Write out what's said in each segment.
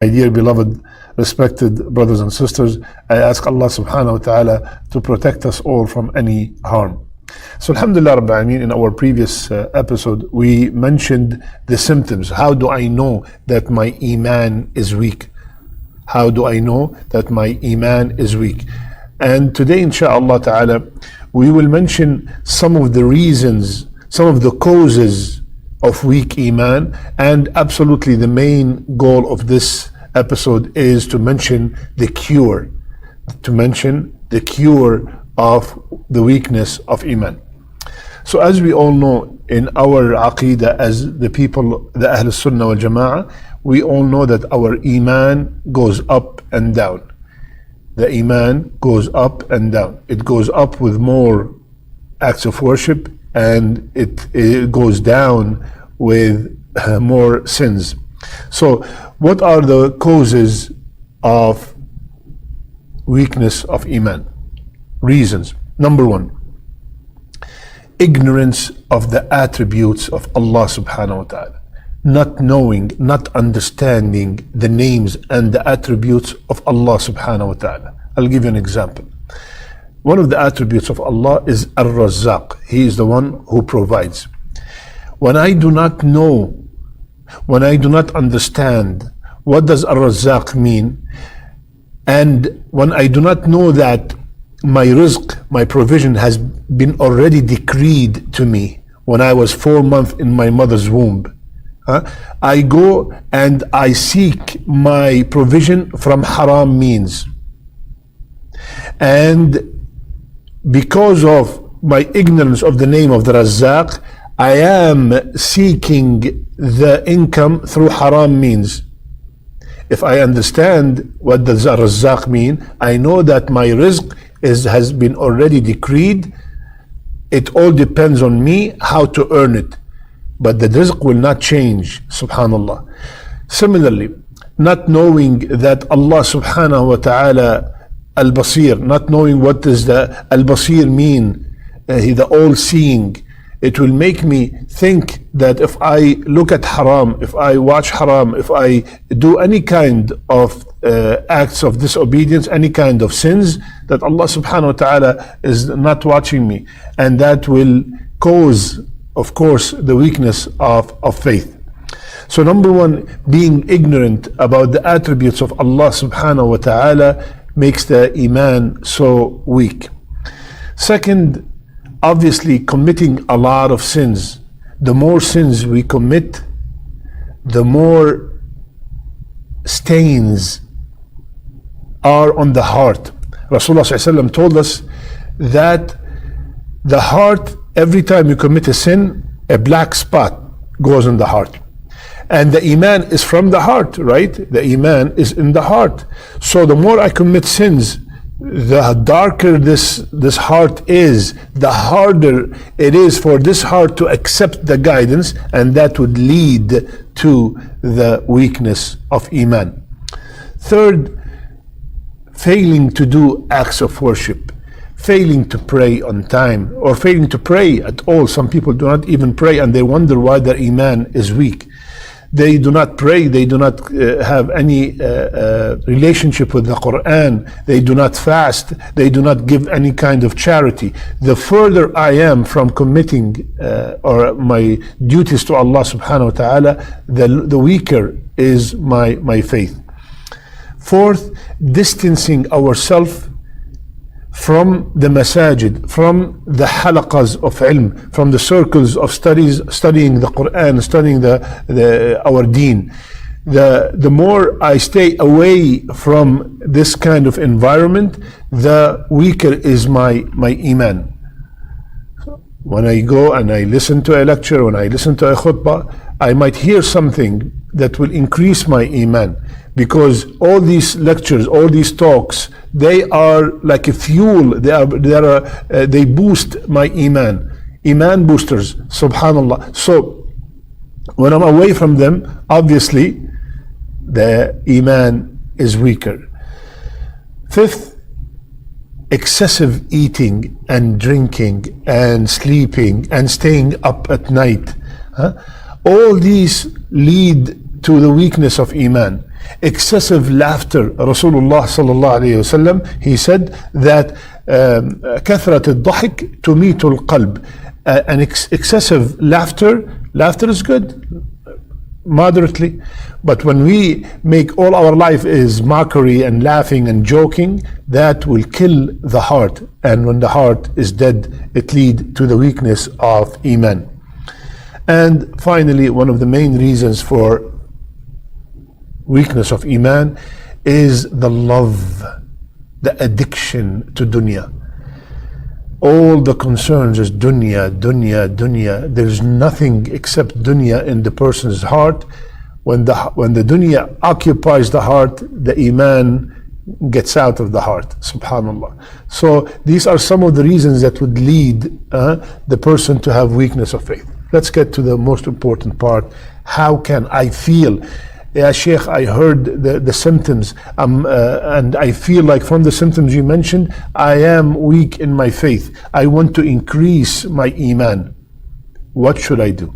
My dear beloved, respected brothers and sisters, I ask Allah subhanahu wa ta'ala to protect us all from any harm. So alhamdulillah Rabbil Ameen, in our previous episode, we mentioned the symptoms. How do I know that my Iman is weak? How do I know that my Iman is weak? And today, inshaAllah ta'ala, we will mention some of the reasons, some of the causes of weak Iman, and absolutely the main goal of this episode is to mention the cure, of the weakness of Iman. So as we all know, in our Aqidah, as the people, the Ahl Sunnah wal Jama'ah, we all know that our Iman goes up and down. The Iman goes up and down. It goes up with more acts of worship, and it goes down with more sins. So what are the causes of weakness of Iman? Reasons. Number one, ignorance of the attributes of Allah subhanahu wa ta'ala. Not knowing, not understanding the names and the attributes of Allah subhanahu wa ta'ala. I'll give you an example. One of the attributes of Allah is Ar-Razzaq. He is the one who provides. When I do not know, when I do not understand what does Ar-Razzaq mean, and when I do not know that my rizq, my provision has been already decreed to me when I was 4 months in my mother's womb, I go and I seek my provision from haram means. And because of my ignorance of the name of the Razzaq, I am seeking the income through haram means. If I understand what does Razzaq mean, I know that my rizq has been already decreed. It all depends on me how to earn it. But the rizq will not change, subhanallah. Similarly, not knowing that Allah subhanahu wa ta'ala Al-Basir, not knowing what does the Al-Basir mean, the all-seeing, it will make me think that if I look at haram, if I watch haram, if I do any kind of acts of disobedience, any kind of sins, that Allah subhanahu wa ta'ala is not watching me. And that will cause, of course, the weakness of faith. So number one, being ignorant about the attributes of Allah subhanahu wa ta'ala makes the Iman so weak. Second, obviously committing a lot of sins. The more sins we commit, the more stains are on the heart. Rasulullah ﷺ told us that the heart, every time you commit a sin, a black spot goes in the heart. And the Iman is from the heart, right? The Iman is in the heart. So the more I commit sins, the darker this heart is, the harder it is for this heart to accept the guidance, and that would lead to the weakness of Iman. Third, failing to do acts of worship, failing to pray on time, or failing to pray at all. Some people do not even pray, and they wonder why their Iman is weak. They do not pray, they do not have any relationship with the Qur'an, they do not fast, they do not give any kind of charity. The further I am from committing or my duties to Allah subhanahu wa ta'ala, the weaker is my faith. Fourth, distancing ourselves from the masajid, from the halaqas of ilm, from the circles of studying the Qur'an, studying our deen. The more I stay away from this kind of environment, the weaker is my Iman. When I go and I listen to a lecture, when I listen to a khutbah, I might hear something that will increase my Iman. Because all these lectures, all these talks, they are like a fuel. They boost my Iman boosters, subhanallah. So when I'm away from them, obviously the Iman is weaker. Fifth, excessive eating and drinking and sleeping and staying up at night. All these lead to the weakness of Iman. Excessive laughter. Rasulullah sallallahu alayhi wasallam, he said that كثرة الضحك تميت القلب. Excessive laughter is good, moderately, but when we make all our life is mockery and laughing and joking, that will kill the heart, and when the heart is dead, it leads to the weakness of Iman. And finally, one of the main reasons for weakness of Iman is the love, the addiction to dunya. All the concerns is dunya, dunya, dunya. There's nothing except dunya in the person's heart. When the dunya occupies the heart, the Iman gets out of the heart. Subhanallah. So these are some of the reasons that would lead the person to have weakness of faith. Let's get to the most important part. How can I feel? Yeah, Sheikh, I heard the symptoms, and I feel like from the symptoms you mentioned, I am weak in my faith. I want to increase my Iman. What should I do?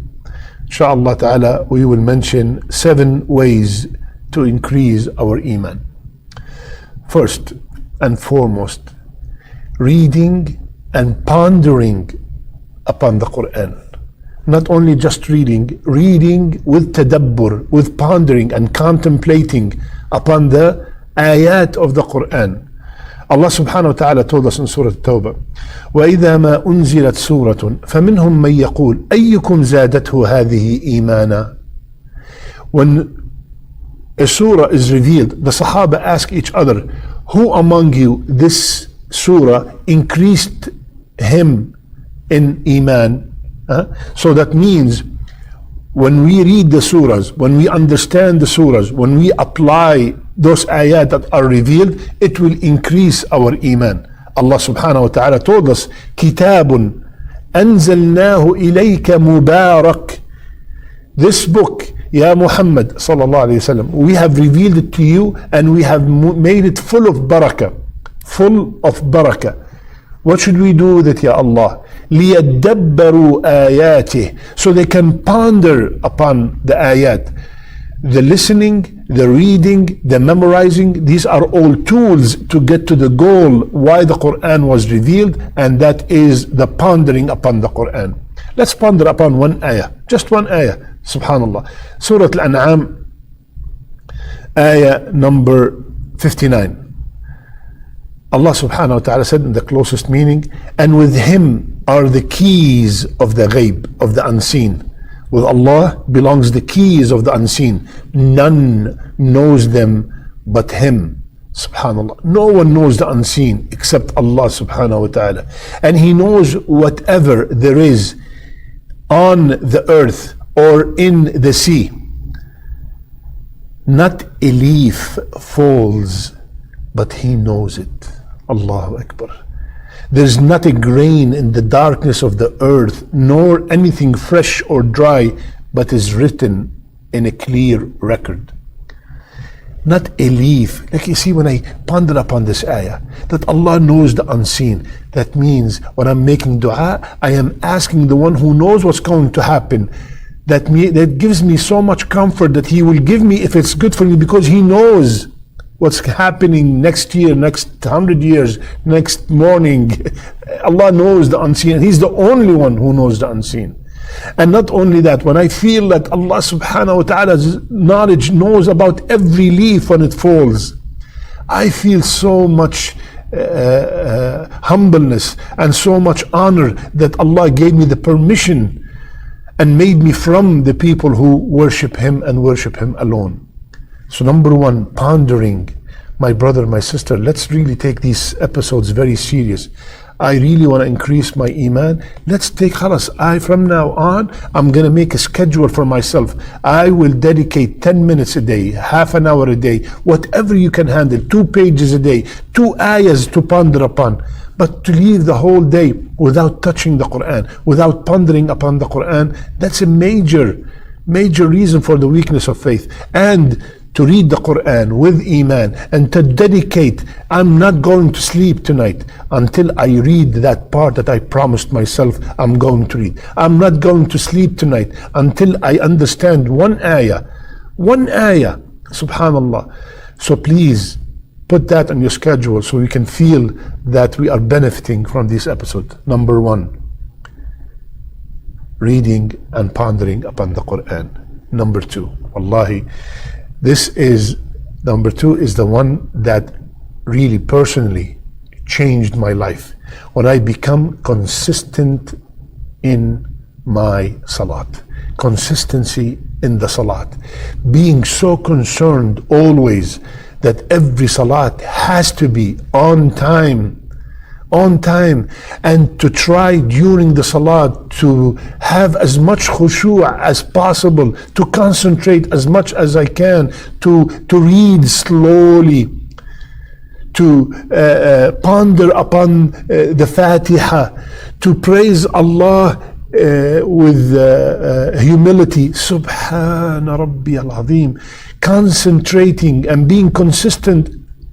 Inshallah ta'ala, we will mention 7 ways to increase our Iman. First and foremost, reading and pondering upon the Qur'an. Not only just reading with tadabbur, with pondering and contemplating upon the ayat of the Qur'an. Allah subhanahu wa ta'ala told us in Surah At-Tawbah, وَإِذَا مَا أُنزِلَتْ سُورَةٌ فَمِنْهُمْ مَنْ يَقُولُ أَيُّكُمْ زَادَتْهُ هَذِهِ إِيمَانًا. When a surah is revealed, the Sahaba ask each other, who among you this surah increased him in Iman? So that means when we read the surahs, when we understand the surahs, when we apply those ayat that are revealed, it will increase our Iman. Allah subhanahu wa ta'ala told us, كِتَابٌ أَنزَلْنَاهُ إِلَيْكَ مُبَارَكٌ. This book, Ya Muhammad sallallahu alayhi wa sallam, we have revealed it to you and we have made it full of barakah. Full of barakah. What should we do with it, Ya Allah? لِيَدَّبَّرُوا آيَاتِهِ. So they can ponder upon the ayat. The listening, the reading, the memorizing, these are all tools to get to the goal why the Qur'an was revealed, and that is the pondering upon the Qur'an. Let's ponder upon one ayah, just one ayah. Subhanallah. Surah Al-An'am, ayah number 59. Allah subhanahu wa ta'ala said in the closest meaning, and with him are the keys of the ghaib, of the unseen. With Allah belongs the keys of the unseen. None knows them but him. Subhanallah. No one knows the unseen except Allah subhanahu wa ta'ala. And he knows whatever there is on the earth or in the sea. Not a leaf falls, but he knows it. Allahu Akbar. There's not a grain in the darkness of the earth, nor anything fresh or dry, but is written in a clear record. Not a leaf. Like you see, when I ponder upon this ayah, that Allah knows the unseen, that means when I'm making dua, I am asking the one who knows what's going to happen. That gives me so much comfort that he will give me if it's good for me, because he knows what's happening next year, next 100 years, next morning. Allah knows the unseen. He's the only one who knows the unseen. And not only that, when I feel that Allah subhanahu wa ta'ala's knowledge knows about every leaf when it falls, I feel so much humbleness and so much honor that Allah gave me the permission and made me from the people who worship Him and worship Him alone. So number one, pondering. My brother, my sister, let's really take these episodes very serious. I really want to increase my Iman. Let's take khalas. From now on, I'm going to make a schedule for myself. I will dedicate 10 minutes a day, half an hour a day, whatever you can handle, 2 pages a day, 2 ayahs to ponder upon. But to leave the whole day without touching the Qur'an, without pondering upon the Qur'an, that's a major reason for the weakness of faith. And to read the Qur'an with Iman and to dedicate, I'm not going to sleep tonight until I read that part that I promised myself I'm going to read. I'm not going to sleep tonight until I understand one ayah Subhanallah. So please put that on your schedule so you can feel that we are benefiting from this episode. Number 1, reading and pondering upon the Qur'an. Number 2, wallahi, number 2 is the one that really personally changed my life. When I become consistent in my salat, consistency in the salat, being so concerned always that every salat has to be on time, and to try during the salat to have as much khushu' as possible, to concentrate as much as I can, to read slowly, to ponder upon the Fatiha, to praise Allah with humility. Subhana Rabbi al-Azim. Concentrating and being consistent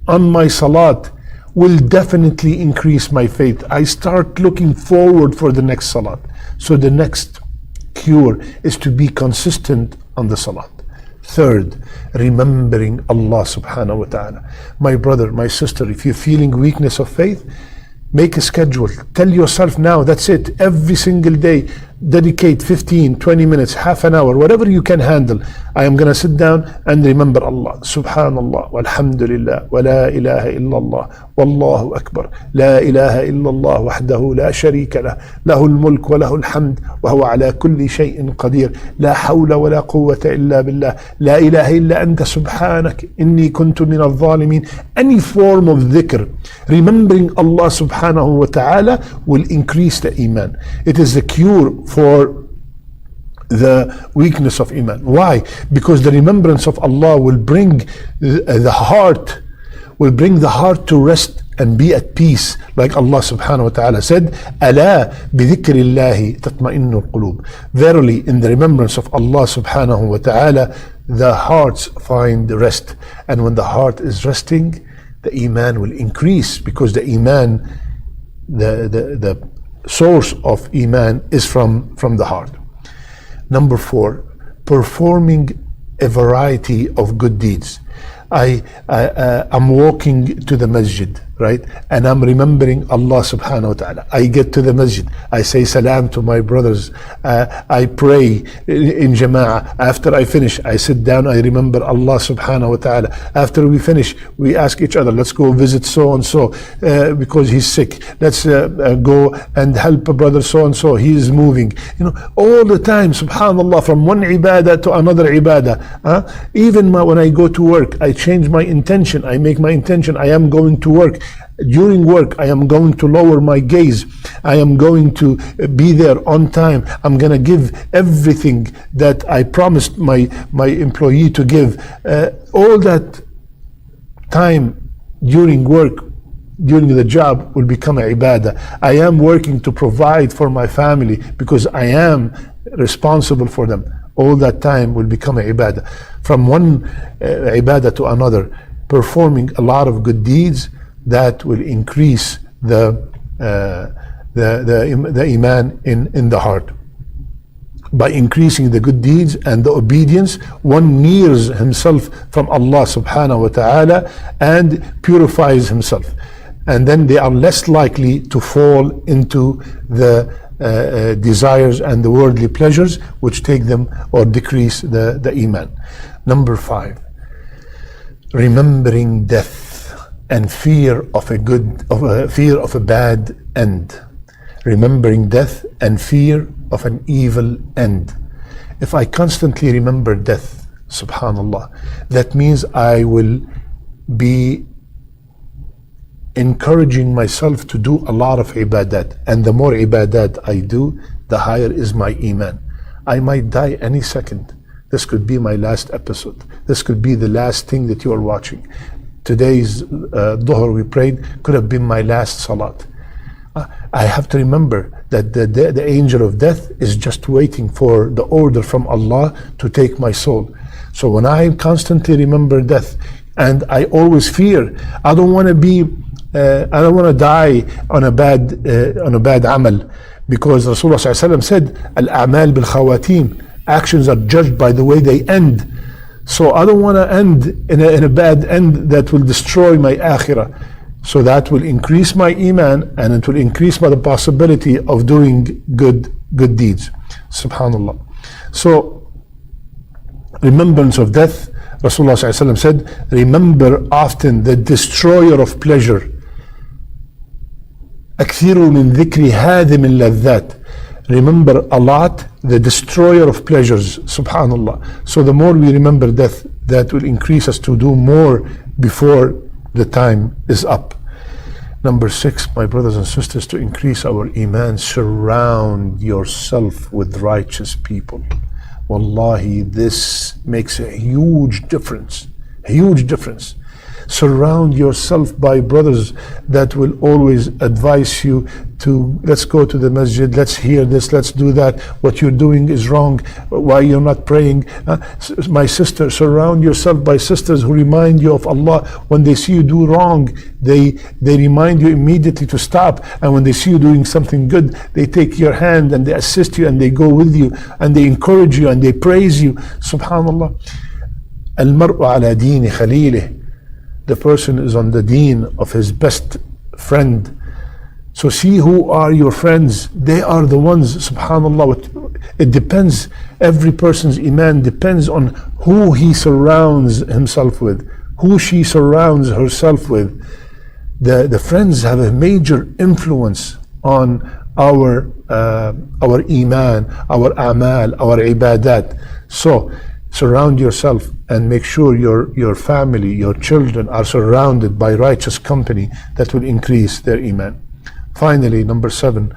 on my salat will definitely increase my faith. I start looking forward for the next salat. So the next cure is to be consistent on the salat. Third, remembering Allah subhanahu wa ta'ala. My brother, my sister, if you're feeling weakness of faith, make a schedule. Tell yourself now, that's it. Every single day, dedicate 15, 20 minutes, half an hour, whatever you can handle. I am going to sit down and remember Allah. Subhanallah, walhamdulillah, wa la ilaha illallah, wallahu akbar, la ilaha illallah, wahdahu la sharika lah, lahul mulk wa lahul hamd, wa huwa ala kulli shay'in qadir, la hawla wa la quwwata illa billah, la ilaha illa anta subhanak, inni kuntu min al-zalimin. Any form of dhikr, remembering Allah subhanahu wa ta'ala will increase the Iman. It is the cure for the weakness of Iman. Why? Because the remembrance of Allah will bring the heart to rest and be at peace. Like Allah subhanahu wa ta'ala said, Ala bidhikrillahi tatma'innu al-qulub. Verily, in the remembrance of Allah subhanahu wa ta'ala, the hearts find rest. And when the heart is resting, the Iman will increase, because the Iman, the source of Iman is from the heart. Number 4, performing a variety of good deeds. I'm walking to the masjid, right? And I'm remembering Allah subhanahu wa ta'ala. I get to the masjid. I say salam to my brothers. I pray in jama'ah. After I finish, I sit down. I remember Allah subhanahu wa ta'ala. After we finish, we ask each other, let's go visit so-and-so because he's sick. Let's go and help a brother so-and-so. He is moving. All the time, subhanallah, from one ibadah to another ibadah. Even when I go to work, I change my intention. I make my intention. I am going to work. During work, I am going to lower my gaze. I am going to be there on time. I'm going to give everything that I promised my employee to give. All that time during work, during the job, will become a ibadah. I am working to provide for my family because I am responsible for them. All that time will become a ibadah. From one ibadah to another, performing a lot of good deeds that will increase the Iman in the heart. By increasing the good deeds and the obedience, one nears himself from Allah subhanahu wa ta'ala and purifies himself. And then they are less likely to fall into the desires and the worldly pleasures which take them or decrease the Iman. Number 5, remembering death and fear of a bad end. Remembering death and fear of an evil end. If I constantly remember death, subhanallah, that means I will be encouraging myself to do a lot of ibadat, and the more ibadat I do, the higher is my Iman. I might die any second. This could be my last episode. This could be the last thing that you are watching. Today's Dhuhr we prayed could have been my last salat. I have to remember that the angel of death is just waiting for the order from Allah to take my soul. So when I constantly remember death, and I always fear, I don't want to die on a bad amal, because Rasulullah sallallahu alaihi wasallam said, "Al-a'mal bil-khawatim." Actions are judged by the way they end. So I don't want to end in a bad end that will destroy my akhirah. So that will increase my iman, and it will increase the possibility of doing good deeds. Subhanallah. So remembrance of death, Rasulullah ﷺ said, remember often the destroyer of pleasure. أكثروا من ذكر هادم اللذات. Remember a lot the destroyer of pleasures. Subhanallah. So the more we remember death, that will increase us to do more before the time is up. Number 6, my brothers and sisters, to increase our iman, surround yourself with righteous people. Wallahi, this makes a huge difference. A huge difference. Surround yourself by brothers that will always advise you to, let's go to the masjid, let's hear this, let's do that, what you're doing is wrong, why you're not praying. My sister, surround yourself by sisters who remind you of Allah. When they see you do wrong, they remind you immediately to stop, and when they see you doing something good, they take your hand and they assist you and they go with you and they encourage you and they praise you. Subhanallah. Al-mar'u ala dini khalilih. The person is on the deen of his best friend. So see who are your friends. They are the ones, subhanallah. It depends. Every person's iman depends on who he surrounds himself with, who she surrounds herself with. The friends have a major influence on our iman, our amal, our ibadat. So surround yourself and make sure your family, your children are surrounded by righteous company that will increase their iman. Finally, number 7,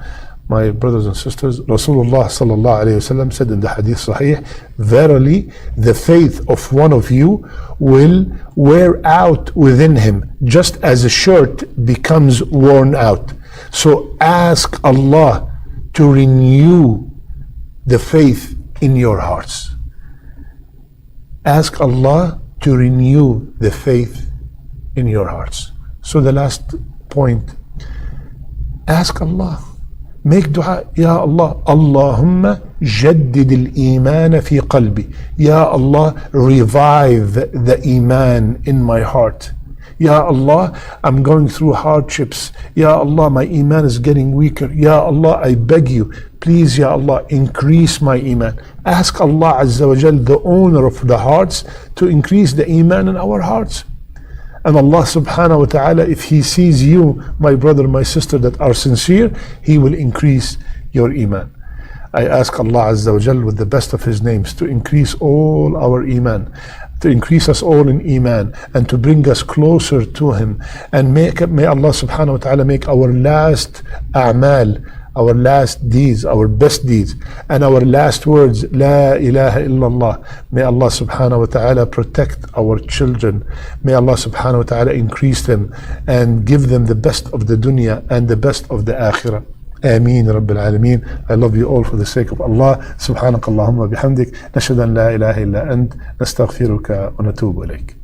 my brothers and sisters, Rasulullah sallallahu alayhi wasallam said in the hadith sahih, verily the faith of one of you will wear out within him, just as a shirt becomes worn out. So ask Allah to renew the faith in your hearts. Ask Allah to renew the faith in your hearts. So the last point, ask Allah. Make dua, Ya Allah, Allahumma jaddid al-iman fi qalbi. Ya Allah, revive the iman in my heart. Ya Allah, I'm going through hardships. Ya Allah, my iman is getting weaker. Ya Allah, I beg you, please, Ya Allah, increase my iman. Ask Allah Azza wa Jal, the owner of the hearts, to increase the iman in our hearts. And Allah subhanahu wa ta'ala, if He sees you, my brother, my sister, that are sincere, He will increase your iman. I ask Allah Azza wa Jal with the best of His names to increase all our iman, to increase us all in iman, and to bring us closer to Him. And may Allah subhanahu wa ta'ala make our last a'mal, our last deeds, our best deeds, and our last words, La ilaha illallah. May Allah subhanahu wa ta'ala protect our children. May Allah subhanahu wa ta'ala increase them and give them the best of the dunya and the best of the akhirah. Ameen Rabbil Alameen. I love you all for the sake of Allah. Subhanakallahumma bihamdik. Nashhadu an la ilaha illa ant. Nastaghfiruka wa natubu ilayk.